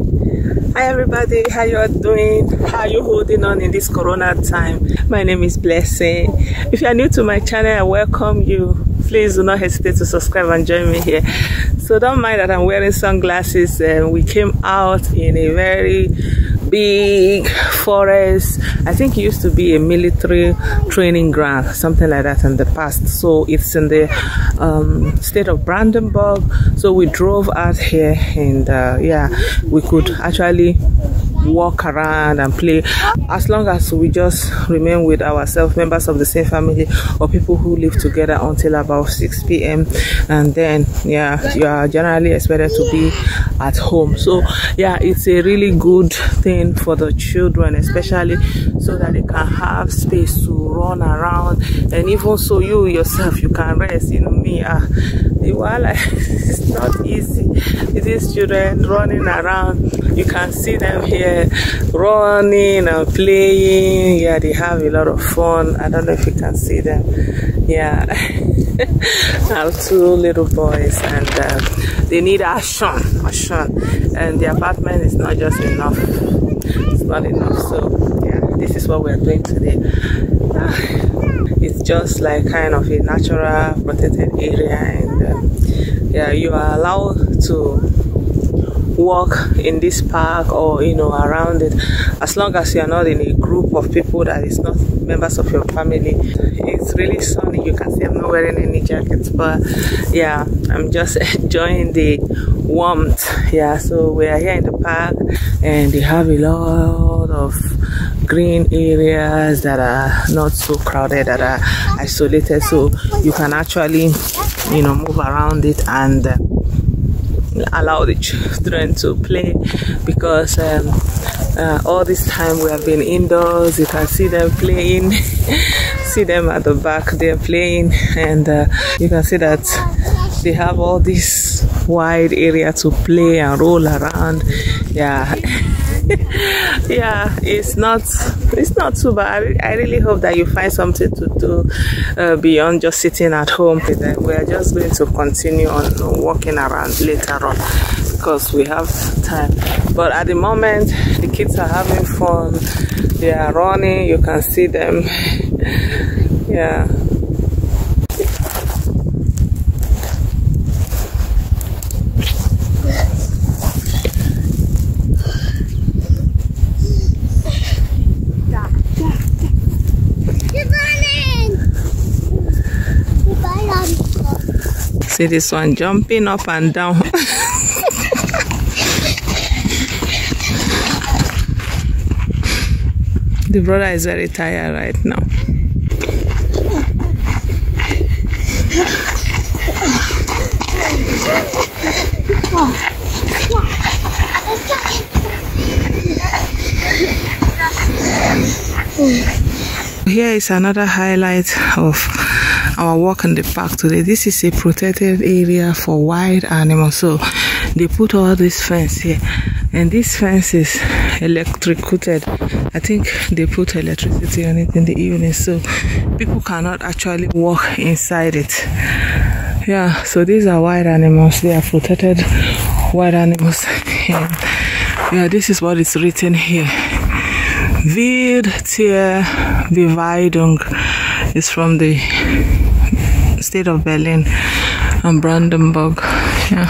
Hi everybody, how you all doing? How are you holding on in this corona time? My name is Blessing. If you are new to my channel, I welcome you. Please do not hesitate to subscribe and join me here. So don't mind that I'm wearing sunglasses. We came out in a very big forest. I think it used to be a military training ground, something like that in the past. So it's in the state of Brandenburg. So we drove out here and yeah, we could actually walk around and play as long as we just remain with ourselves, members of the same family or people who live together, until about 6 p.m. and then yeah, you are generally expected to be at home. So yeah, it's a really good thing for the children, especially so that they can have space to run around, and even so you yourself, you can rest. You know me, it's not easy with these children running around. You can see them here running and playing. Yeah, they have a lot of fun. I don't know if you can see them. Yeah. I have two little boys and they need action, and the apartment is not just enough. It's not enough. So yeah, this is what we're doing today. It's just like kind of a natural protected area, and yeah, you are allowed to walk in this park or around it, as long as you are not in a group of people that is not members of your family. It's really sunny. You can see I'm not wearing any jackets, but yeah, I'm just enjoying the warmth. Yeah, so we are here in the park and they have a lot of green areas that are not so crowded, that are isolated, so you can actually move around it and allow the children to play, because all this time we have been indoors. You can see them playing. See them at the back, they're playing, and you can see that they have all this wide area to play and roll around. Yeah. Yeah, it's not too bad. I really hope that you find something to do beyond just sitting at home. We are just going to continue on walking around later on because we have time. But at the moment, the kids are having fun. They are running. You can see them. Yeah. See this one jumping up and down. The brother is very tired right now. Here is another highlight of our walk in the park today. This is a protected area for wild animals, so they put all this fence here, and this fence is electrocuted. I think they put electricity on it in the evening, so people cannot actually walk inside it. Yeah, so these are wild animals. They are protected wild animals. And yeah, this is what is written here. Wildtierbeweidung is from the state of Berlin and Brandenburg. Yeah.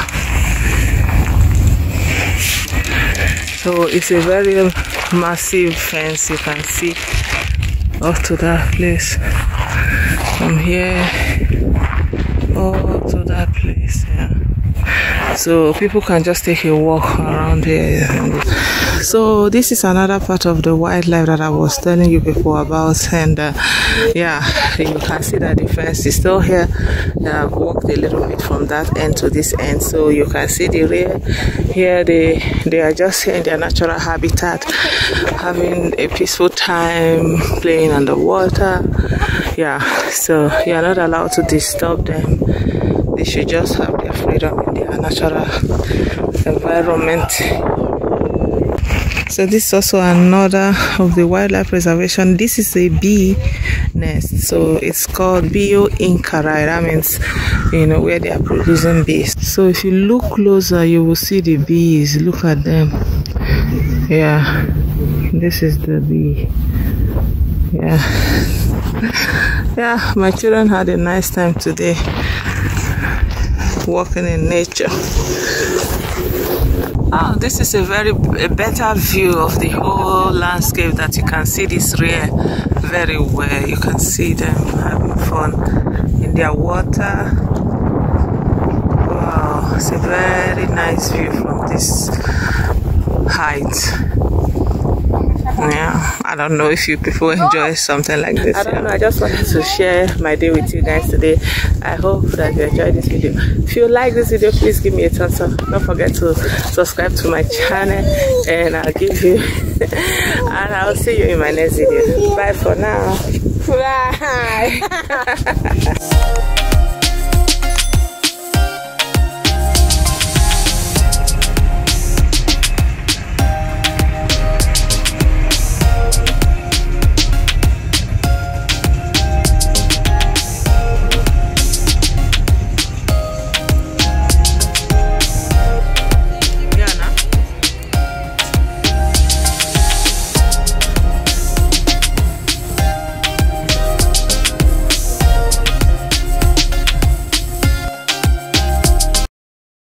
So it's a very massive fence. You can see up to that place. From here all to that place. Yeah. So people can just take a walk around here. So this is another part of the wildlife that I was telling you before about, and yeah, you can see that the fence is still here. I've walked a little bit from that end to this end, so you can see the rear here. They are just here in their natural habitat, having a peaceful time playing underwater. Yeah, so you are not allowed to disturb them. They should just have their freedom in their natural environment. So this is also another of the wildlife preservation. This is a bee nest, so it's called Bio-Imkerei. That means where they are producing bees. So if you look closer, you will see the bees. Look at them. Yeah, this is the bee. Yeah. Yeah, my children had a nice time today walking in nature. Oh, this is a better view of the whole landscape, that you can see this rear very well. You can see them having fun in their water. Wow, it's a very nice view from this height. Yeah, I don't know if you people enjoy something like this. I don't know, I just wanted to share my day with you guys today. I hope that you enjoyed this video. If you like this video, please give me a thumbs up. Don't forget to subscribe to my channel, and I'll give you and I'll see you in my next video. Bye for now. Bye.